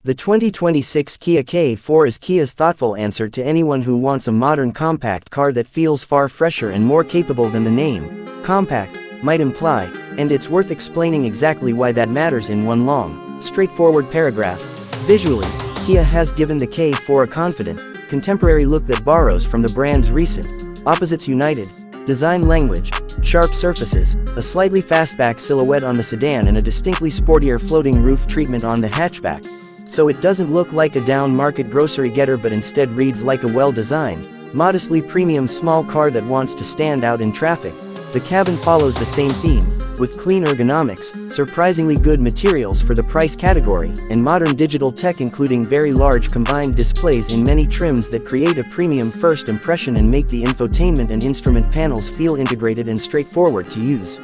The 2026 Kia K4 is Kia's thoughtful answer to anyone who wants a modern compact car that feels far fresher and more capable than the name, compact, might imply, and it's worth explaining exactly why that matters in one long, straightforward paragraph. Visually, Kia has given the K4 a confident, contemporary look that borrows from the brand's recent, opposites united, design language, sharp surfaces, a slightly fastback silhouette on the sedan and a distinctly sportier floating roof treatment on the hatchback. So it doesn't look like a down-market grocery getter but instead reads like a well-designed, modestly premium small car that wants to stand out in traffic. The cabin follows the same theme, with clean ergonomics, surprisingly good materials for the price category, and modern digital tech including very large combined displays in many trims that create a premium first impression and make the infotainment and instrument panels feel integrated and straightforward to use.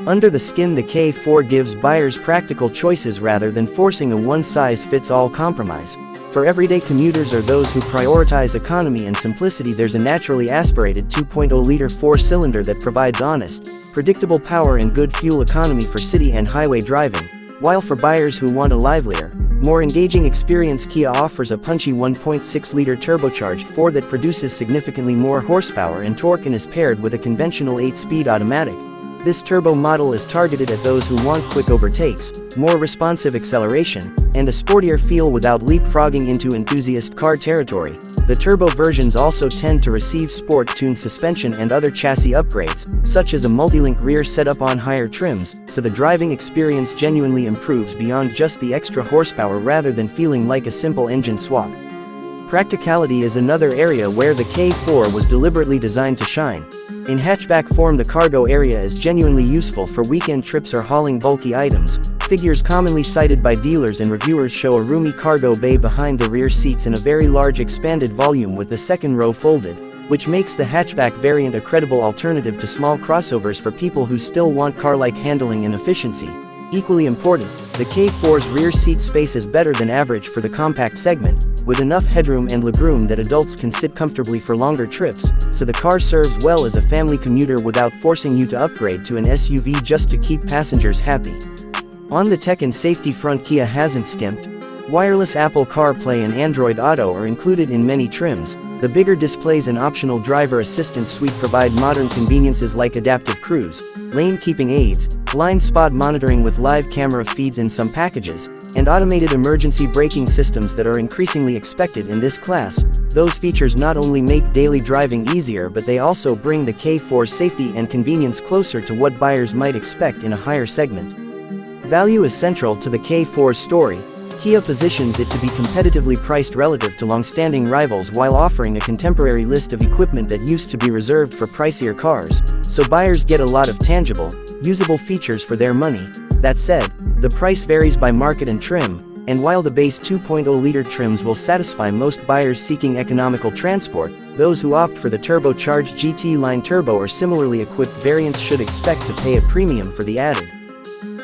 Under the skin, the K4 gives buyers practical choices rather than forcing a one-size-fits-all compromise. For everyday commuters or those who prioritize economy and simplicity, there's a naturally aspirated 2.0-liter four-cylinder that provides honest, predictable power and good fuel economy for city and highway driving, while for buyers who want a livelier, more engaging experience, Kia offers a punchy 1.6-liter turbocharged 4 that produces significantly more horsepower and torque and is paired with a conventional 8-speed automatic. This turbo model is targeted at those who want quick overtakes, more responsive acceleration, and a sportier feel without leapfrogging into enthusiast car territory. The turbo versions also tend to receive sport-tuned suspension and other chassis upgrades, such as a multi-link rear setup on higher trims, so the driving experience genuinely improves beyond just the extra horsepower rather than feeling like a simple engine swap. Practicality is another area where the K4 was deliberately designed to shine. In hatchback form, the cargo area is genuinely useful for weekend trips or hauling bulky items. Figures commonly cited by dealers and reviewers show a roomy cargo bay behind the rear seats and a very large expanded volume with the second row folded, which makes the hatchback variant a credible alternative to small crossovers for people who still want car-like handling and efficiency. Equally important, the K4's rear seat space is better than average for the compact segment, with enough headroom and legroom that adults can sit comfortably for longer trips, so the car serves well as a family commuter without forcing you to upgrade to an SUV just to keep passengers happy. On the tech and safety front, Kia hasn't skimped. Wireless Apple CarPlay and Android Auto are included in many trims. The bigger displays and optional driver assistance suite provide modern conveniences like adaptive cruise, lane-keeping aids, blind spot monitoring with live camera feeds in some packages, and automated emergency braking systems that are increasingly expected in this class. Those features not only make daily driving easier, but they also bring the K4's safety and convenience closer to what buyers might expect in a higher segment. Value is central to the K4's story. Kia positions it to be competitively priced relative to long-standing rivals while offering a contemporary list of equipment that used to be reserved for pricier cars, so buyers get a lot of tangible, usable features for their money. That said, the price varies by market and trim, and while the base 2.0-liter trims will satisfy most buyers seeking economical transport, those who opt for the turbocharged GT Line Turbo or similarly equipped variants should expect to pay a premium for the added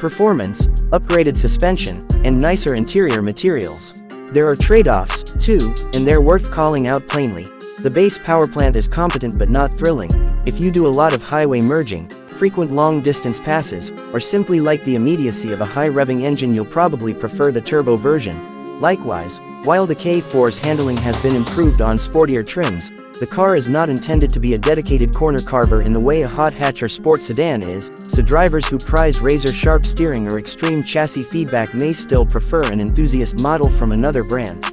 performance, upgraded suspension, and nicer interior materials. There are trade-offs, too, and they're worth calling out plainly. The base powerplant is competent but not thrilling. If you do a lot of highway merging, frequent long-distance passes, or simply like the immediacy of a high-revving engine, you'll probably prefer the turbo version. Likewise, while the K4's handling has been improved on sportier trims, the car is not intended to be a dedicated corner carver in the way a hot hatch or sport sedan is, so drivers who prize razor-sharp steering or extreme chassis feedback may still prefer an enthusiast model from another brand.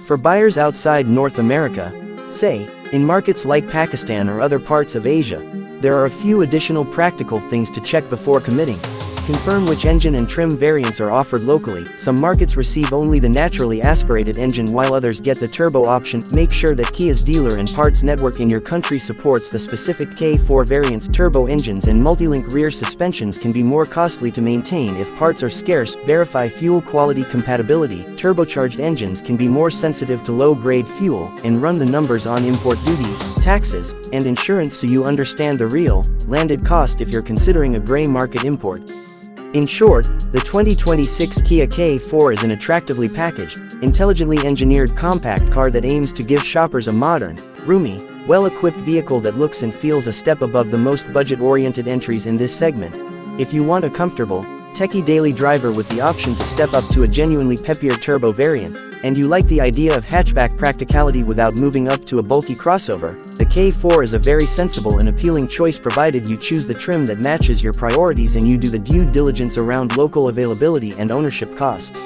For buyers outside North America, say, in markets like Pakistan or other parts of Asia, there are a few additional practical things to check before committing. Confirm which engine and trim variants are offered locally. Some markets receive only the naturally aspirated engine while others get the turbo option. Make sure that Kia's dealer and parts network in your country supports the specific K4 variants. Turbo engines and multi-link rear suspensions can be more costly to maintain if parts are scarce. Verify fuel quality compatibility. Turbocharged engines can be more sensitive to low-grade fuel, and run the numbers on import duties, taxes, and insurance so you understand the real, landed cost if you're considering a gray market import. In short, the 2026 Kia K4 is an attractively packaged, intelligently engineered compact car that aims to give shoppers a modern, roomy, well-equipped vehicle that looks and feels a step above the most budget-oriented entries in this segment. If you want a comfortable, techie daily driver with the option to step up to a genuinely peppier turbo variant, and you like the idea of hatchback practicality without moving up to a bulky crossover, the K4 is a very sensible and appealing choice provided you choose the trim that matches your priorities and you do the due diligence around local availability and ownership costs.